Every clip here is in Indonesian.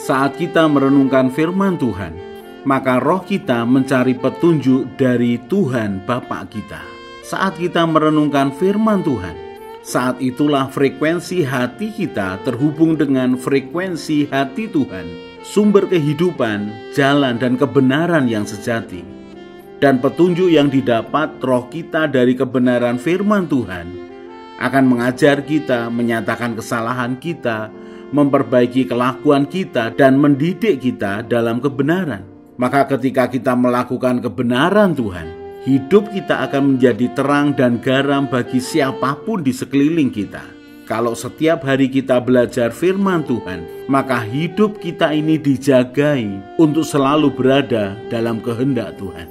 Saat kita merenungkan firman Tuhan, maka roh kita mencari petunjuk dari Tuhan Bapa kita. Saat kita merenungkan firman Tuhan, saat itulah frekuensi hati kita terhubung dengan frekuensi hati Tuhan, sumber kehidupan, jalan dan kebenaran yang sejati. Dan petunjuk yang didapat roh kita dari kebenaran firman Tuhan akan mengajar kita, menyatakan kesalahan kita, memperbaiki kelakuan kita, dan mendidik kita dalam kebenaran. Maka ketika kita melakukan kebenaran Tuhan, hidup kita akan menjadi terang dan garam bagi siapapun di sekeliling kita. Kalau setiap hari kita belajar firman Tuhan, maka hidup kita ini dijagai untuk selalu berada dalam kehendak Tuhan.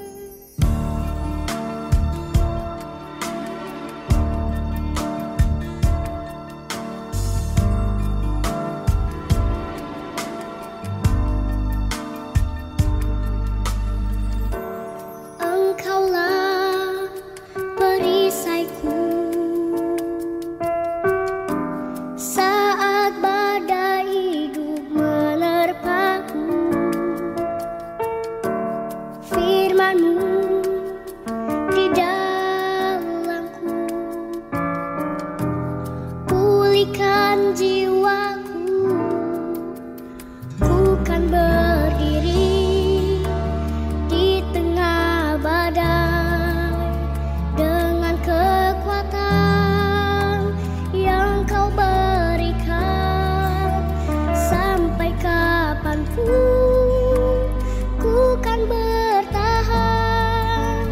Pulihkan jiwaku, ku kan berdiri di tengah badai dengan kekuatan yang Kau berikan. Sampai kapanpun ku kan bertahan,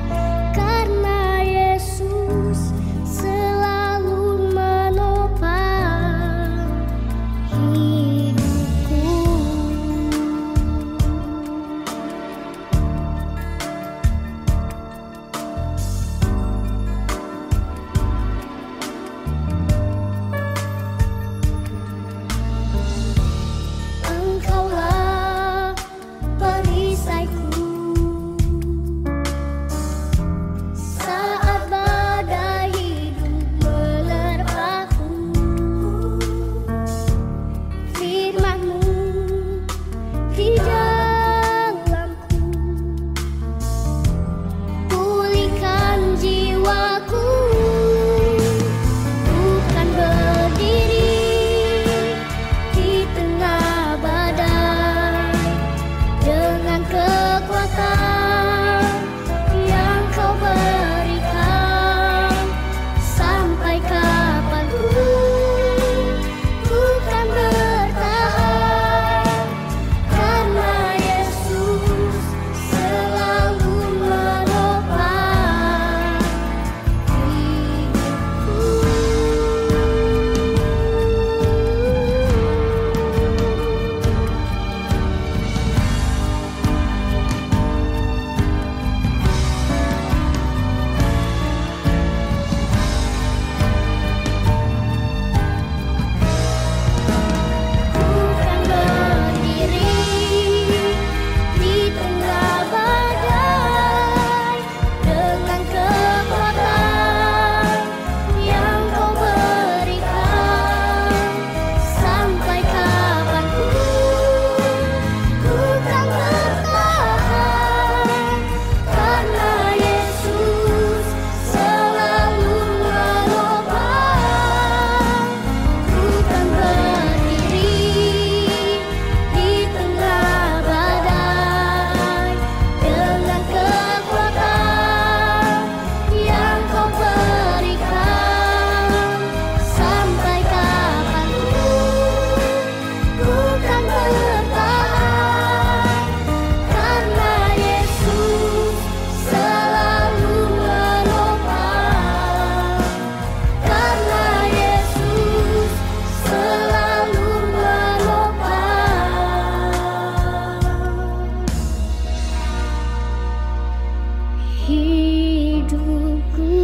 karena Yesus selalu menopang hidupku. Engkaulah perisaiku saat badai hidup menerpaku. Firman-Mu di dalamku, pulihkan jiwaku, bukan berdiri di tengah badai dengan kekuatan yang Kau berikan. Sampai kapanpun ku kan bertahan, karena Yesus selalu menopang hidupku. Bukan berdiri di tengah badai dengan kekuatan yang Kau berikan. Sampai kapanpun ku kan bertahan, karena Yesus selalu menopang. Ku kan berdiri di tengah badai dengan kekuatan yang Kau berikan. Sampai kapanpun ku kan bertahan, karena Yesus selalu menopang. Karena Yesus selalu menopang hidupku.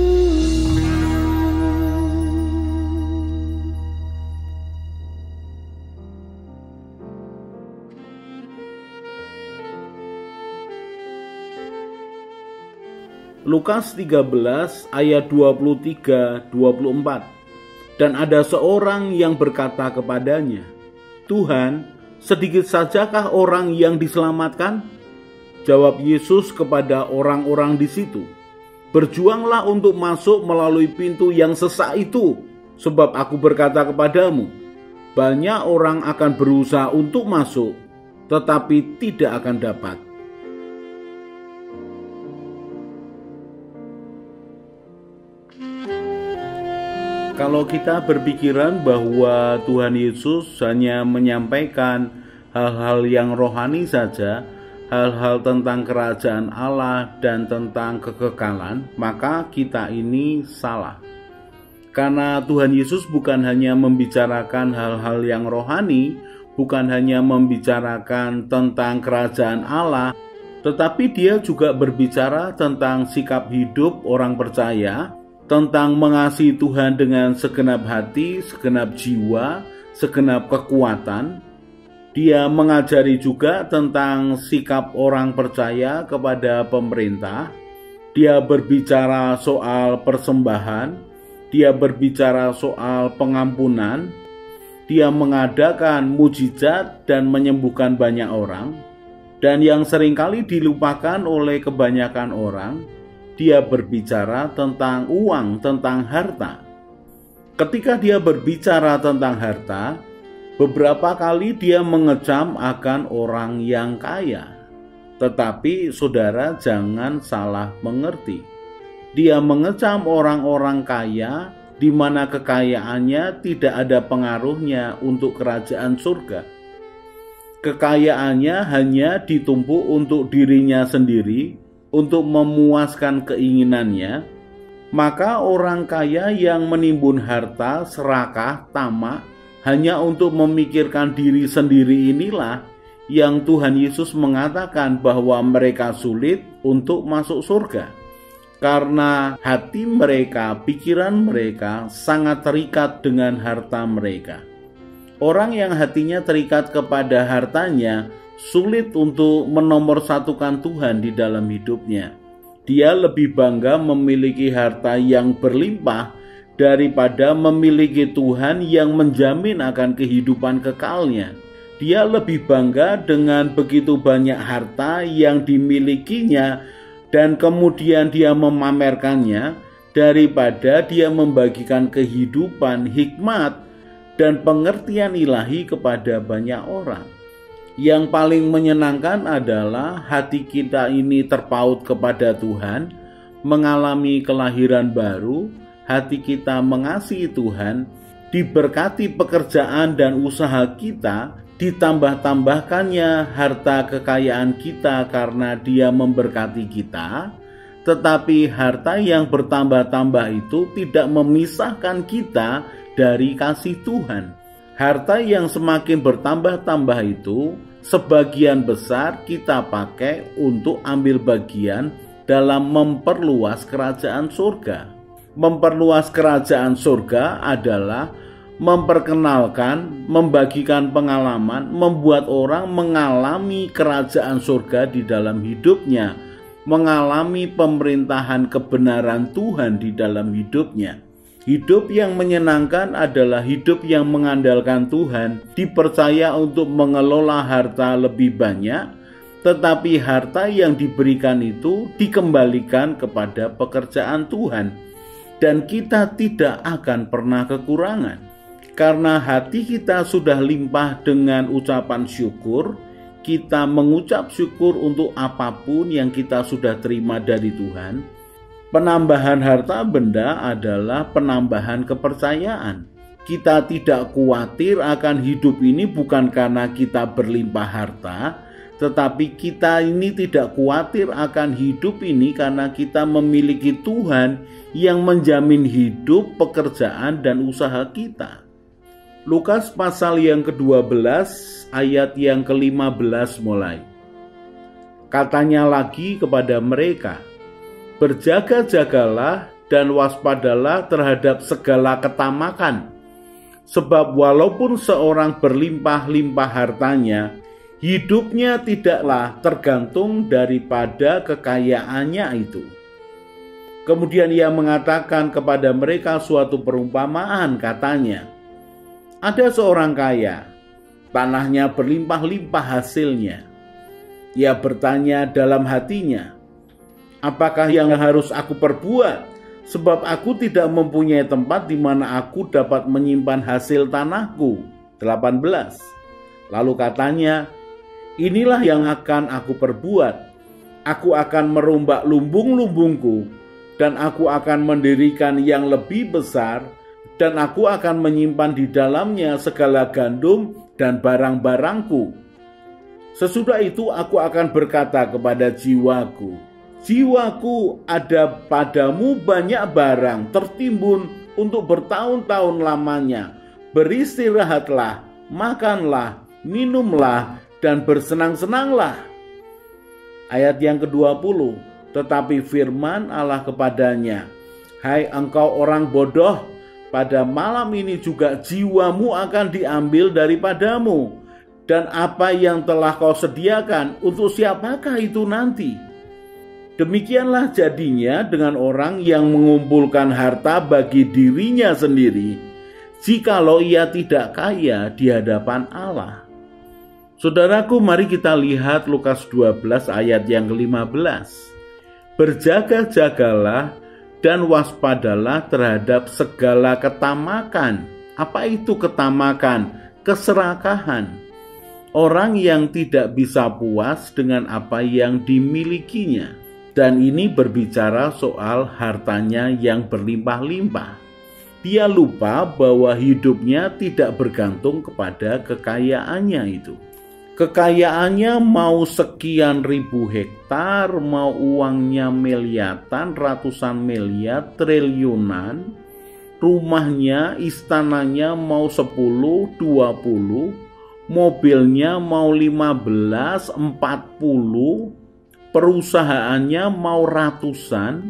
Lukas 13 ayat 23-24. Dan ada seorang yang berkata kepadanya, Tuhan, Sedikit sajakah orang yang diselamatkan? Jawab Yesus kepada orang-orang di situ, "Berjuanglah untuk masuk melalui pintu yang sesak itu, sebab aku berkata kepadamu, banyak orang akan berusaha untuk masuk, tetapi tidak akan dapat." Kalau kita berpikiran bahwa Tuhan Yesus hanya menyampaikan hal-hal yang rohani saja, hal-hal tentang kerajaan Allah dan tentang kekekalan, maka kita ini salah. Karena Tuhan Yesus bukan hanya membicarakan hal-hal yang rohani, bukan hanya membicarakan tentang kerajaan Allah, tetapi Dia juga berbicara tentang sikap hidup orang percaya, tentang mengasihi Tuhan dengan segenap hati, segenap jiwa, segenap kekuatan. Dia mengajari juga tentang sikap orang percaya kepada pemerintah. Dia berbicara soal persembahan, dia berbicara soal pengampunan, dia mengadakan mujizat dan menyembuhkan banyak orang. Dan yang seringkali dilupakan oleh kebanyakan orang, dia berbicara tentang uang, tentang harta. Ketika dia berbicara tentang harta, beberapa kali dia mengecam akan orang yang kaya. Tetapi saudara jangan salah mengerti. Dia mengecam orang-orang kaya di mana kekayaannya tidak ada pengaruhnya untuk kerajaan surga. Kekayaannya hanya ditumpuk untuk dirinya sendiri, untuk memuaskan keinginannya. Maka orang kaya yang menimbun harta, serakah, tamak, hanya untuk memikirkan diri sendiri inilah yang Tuhan Yesus mengatakan bahwa mereka sulit untuk masuk surga. Karena hati mereka, pikiran mereka sangat terikat dengan harta mereka. Orang yang hatinya terikat kepada hartanya sulit untuk menomorsatukan Tuhan di dalam hidupnya. Dia lebih bangga memiliki harta yang berlimpah daripada memiliki Tuhan yang menjamin akan kehidupan kekalnya. Dia lebih bangga dengan begitu banyak harta yang dimilikinya dan kemudian dia memamerkannya daripada dia membagikan kehidupan, hikmat, dan pengertian ilahi kepada banyak orang. Yang paling menyenangkan adalah hati kita ini terpaut kepada Tuhan, mengalami kelahiran baru, hati kita mengasihi Tuhan, diberkati pekerjaan dan usaha kita, ditambah-tambahkannya harta kekayaan kita karena Dia memberkati kita, tetapi harta yang bertambah-tambah itu tidak memisahkan kita dari kasih Tuhan. Harta yang semakin bertambah-tambah itu sebagian besar kita pakai untuk ambil bagian dalam memperluas kerajaan surga. Memperluas kerajaan surga adalah memperkenalkan, membagikan pengalaman, membuat orang mengalami kerajaan surga di dalam hidupnya, mengalami pemerintahan kebenaran Tuhan di dalam hidupnya. Hidup yang menyenangkan adalah hidup yang mengandalkan Tuhan, dipercaya untuk mengelola harta lebih banyak, tetapi harta yang diberikan itu dikembalikan kepada pekerjaan Tuhan, dan kita tidak akan pernah kekurangan. Karena hati kita sudah limpah dengan ucapan syukur, kita mengucap syukur untuk apapun yang kita sudah terima dari Tuhan. Penambahan harta benda adalah penambahan kepercayaan. Kita tidak khawatir akan hidup ini bukan karena kita berlimpah harta, tetapi kita ini tidak khawatir akan hidup ini karena kita memiliki Tuhan yang menjamin hidup, pekerjaan, dan usaha kita. Lukas pasal yang ke-12 ayat yang ke-15 mulai. Katanya lagi kepada mereka, "Berjaga-jagalah dan waspadalah terhadap segala ketamakan, sebab walaupun seorang berlimpah-limpah hartanya, hidupnya tidaklah tergantung daripada kekayaannya itu." Kemudian ia mengatakan kepada mereka suatu perumpamaan, katanya, "Ada seorang kaya, Tanahnya berlimpah-limpah hasilnya. Ia bertanya dalam hatinya, apakah yang harus aku perbuat? Sebab aku tidak mempunyai tempat di mana aku dapat menyimpan hasil tanahku. 18. Lalu katanya, inilah yang akan aku perbuat. Aku akan merombak lumbung-lumbungku, dan aku akan mendirikan yang lebih besar, dan aku akan menyimpan di dalamnya segala gandum dan barang-barangku. Sesudah itu aku akan berkata kepada jiwaku, jiwaku, ada padamu banyak barang tertimbun untuk bertahun-tahun lamanya. Beristirahatlah, makanlah, minumlah, dan bersenang-senanglah. Ayat yang ke-20, tetapi firman Allah kepadanya, hai engkau orang bodoh, pada malam ini juga jiwamu akan diambil daripadamu. Dan apa yang telah kau sediakan, untuk siapakah itu nanti? Demikianlah jadinya dengan orang yang mengumpulkan harta bagi dirinya sendiri, jikalau ia tidak kaya di hadapan Allah. Saudaraku, mari kita lihat Lukas 12 ayat yang ke-15. Berjaga-jagalah dan waspadalah terhadap segala ketamakan. Apa itu ketamakan? Keserakahan. Orang yang tidak bisa puas dengan apa yang dimilikinya. Dan ini berbicara soal hartanya yang berlimpah-limpah. Dia lupa bahwa hidupnya tidak bergantung kepada kekayaannya itu. Kekayaannya mau sekian ribu hektar, mau uangnya miliaran, ratusan miliar, triliunan, rumahnya, istananya mau 10, 20, mobilnya mau 15, 40, perusahaannya mau ratusan,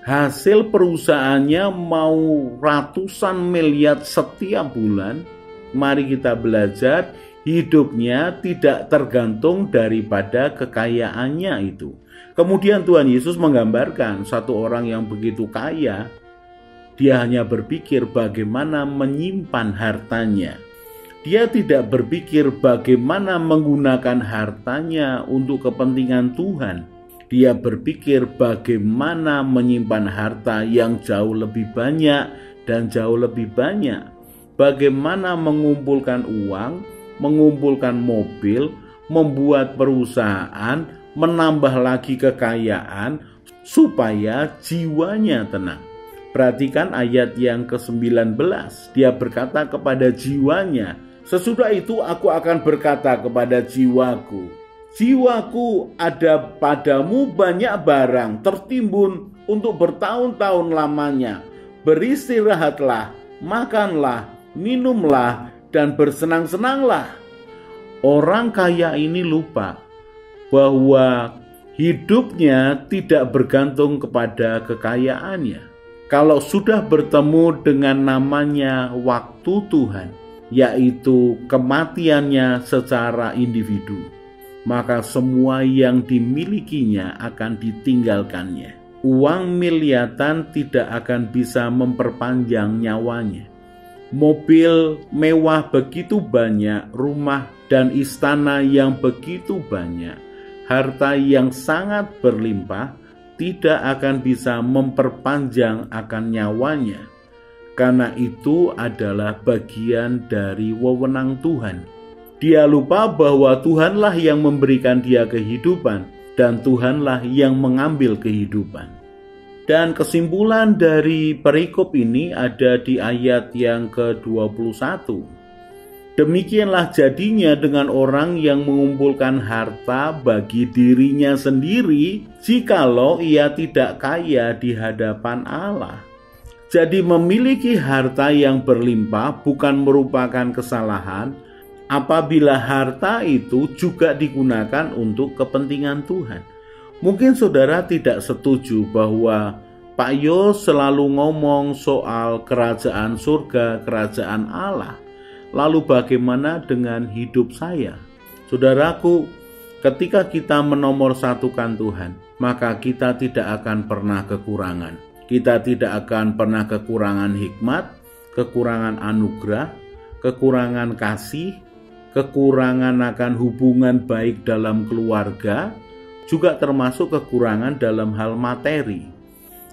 hasil perusahaannya mau ratusan miliar setiap bulan. Mari kita belajar, hidupnya tidak tergantung daripada kekayaannya itu. Kemudian Tuhan Yesus menggambarkan satu orang yang begitu kaya, dia hanya berpikir bagaimana menyimpan hartanya. Dia tidak berpikir bagaimana menggunakan hartanya untuk kepentingan Tuhan. Dia berpikir bagaimana menyimpan harta yang jauh lebih banyak dan jauh lebih banyak. Bagaimana mengumpulkan uang, mengumpulkan mobil, membuat perusahaan, menambah lagi kekayaan supaya jiwanya tenang. Perhatikan ayat yang ke-19. Dia berkata kepada jiwanya, sesudah itu aku akan berkata kepada jiwaku, jiwaku, ada padamu banyak barang tertimbun untuk bertahun-tahun lamanya. Beristirahatlah, makanlah, minumlah, dan bersenang-senanglah. Orang kaya ini lupa bahwa hidupnya tidak bergantung kepada kekayaannya. Kalau sudah bertemu dengan namanya waktu Tuhan, yaitu kematiannya secara individu, maka semua yang dimilikinya akan ditinggalkannya. Uang miliaran tidak akan bisa memperpanjang nyawanya. Mobil mewah begitu banyak, rumah dan istana yang begitu banyak, harta yang sangat berlimpah tidak akan bisa memperpanjang akan nyawanya. Karena itu adalah bagian dari wewenang Tuhan. Dia lupa bahwa Tuhanlah yang memberikan dia kehidupan dan Tuhanlah yang mengambil kehidupan. Dan kesimpulan dari perikop ini ada di ayat yang ke-21. Demikianlah jadinya dengan orang yang mengumpulkan harta bagi dirinya sendiri, jikalau ia tidak kaya di hadapan Allah. Jadi memiliki harta yang berlimpah bukan merupakan kesalahan apabila harta itu juga digunakan untuk kepentingan Tuhan. Mungkin saudara tidak setuju bahwa Pak Yos selalu ngomong soal kerajaan surga, kerajaan Allah. Lalu bagaimana dengan hidup saya? Saudaraku, ketika kita menomorsatukan Tuhan, maka kita tidak akan pernah kekurangan. Kita tidak akan pernah kekurangan hikmat, kekurangan anugerah, kekurangan kasih, kekurangan akan hubungan baik dalam keluarga, juga termasuk kekurangan dalam hal materi.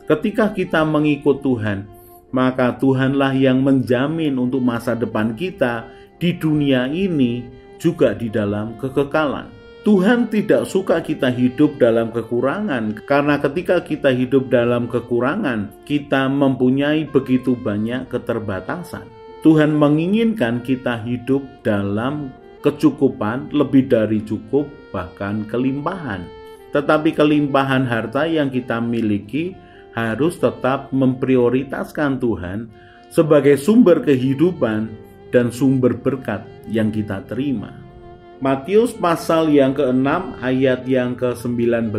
Ketika kita mengikut Tuhan, maka Tuhanlah yang menjamin untuk masa depan kita di dunia ini, juga di dalam kekekalan. Tuhan tidak suka kita hidup dalam kekurangan, karena ketika kita hidup dalam kekurangan, kita mempunyai begitu banyak keterbatasan. Tuhan menginginkan kita hidup dalam kecukupan, lebih dari cukup, bahkan kelimpahan. Tetapi kelimpahan harta yang kita miliki harus tetap memprioritaskan Tuhan sebagai sumber kehidupan dan sumber berkat yang kita terima. Matius pasal yang ke-6 ayat yang ke-19.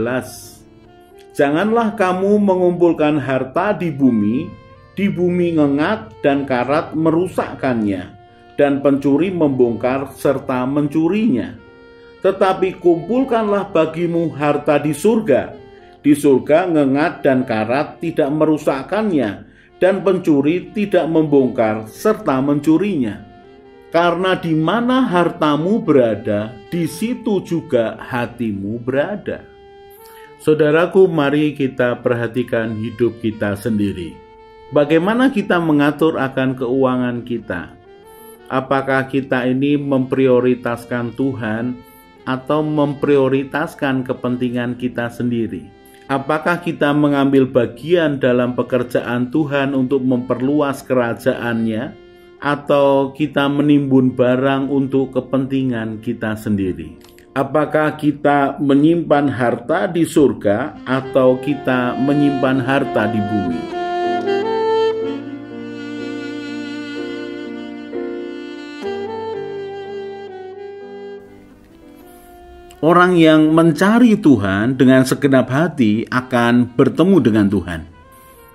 Janganlah kamu mengumpulkan harta di bumi ngengat dan karat merusakkannya, dan pencuri membongkar serta mencurinya. Tetapi kumpulkanlah bagimu harta di surga. Di surga ngengat dan karat tidak merusakkannya, dan pencuri tidak membongkar serta mencurinya. Karena di mana hartamu berada, di situ juga hatimu berada. Saudaraku, mari kita perhatikan hidup kita sendiri. Bagaimana kita mengatur akan keuangan kita? Apakah kita ini memprioritaskan Tuhan atau memprioritaskan kepentingan kita sendiri? Apakah kita mengambil bagian dalam pekerjaan Tuhan untuk memperluas kerajaannya, atau kita menimbun barang untuk kepentingan kita sendiri? Apakah kita menyimpan harta di surga atau kita menyimpan harta di bumi? Orang yang mencari Tuhan dengan segenap hati akan bertemu dengan Tuhan.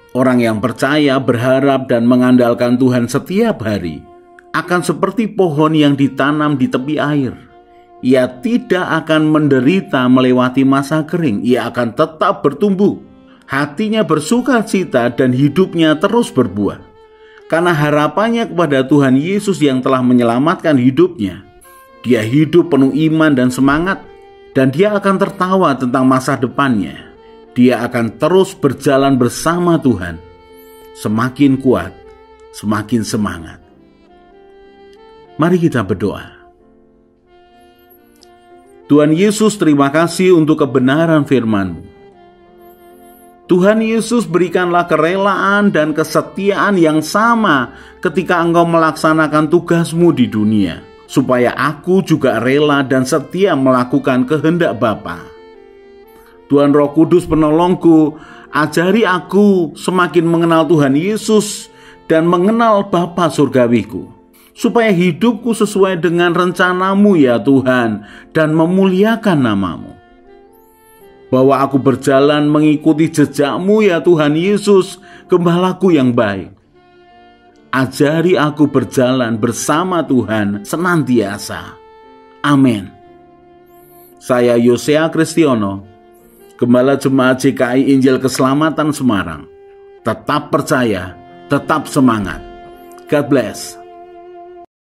Orang yang percaya, berharap, dan mengandalkan Tuhan setiap hari akan seperti pohon yang ditanam di tepi air. Ia tidak akan menderita melewati masa kering. Ia akan tetap bertumbuh. Hatinya bersukacita dan hidupnya terus berbuah. Karena harapannya kepada Tuhan Yesus yang telah menyelamatkan hidupnya. Dia hidup penuh iman dan semangat. Dan dia akan tertawa tentang masa depannya. Dia akan terus berjalan bersama Tuhan. Semakin kuat, semakin semangat. Mari kita berdoa. Tuhan Yesus, terima kasih untuk kebenaran firman-Mu. Tuhan Yesus, berikanlah kerelaan dan kesetiaan yang sama ketika Engkau melaksanakan tugas-Mu di dunia, supaya aku juga rela dan setia melakukan kehendak Bapa. Tuhan Roh Kudus penolongku, ajari aku semakin mengenal Tuhan Yesus dan mengenal Bapa surgawiku, supaya hidupku sesuai dengan rencana-Mu ya Tuhan, dan memuliakan nama-Mu. Bahwa aku berjalan mengikuti jejak-Mu ya Tuhan Yesus, Gembalaku yang baik. Ajari aku berjalan bersama Tuhan senantiasa. Amin. Saya Yosea Kristiono, Gembala Jemaat GKI Injil Keselamatan Semarang. Tetap percaya, tetap semangat. God bless.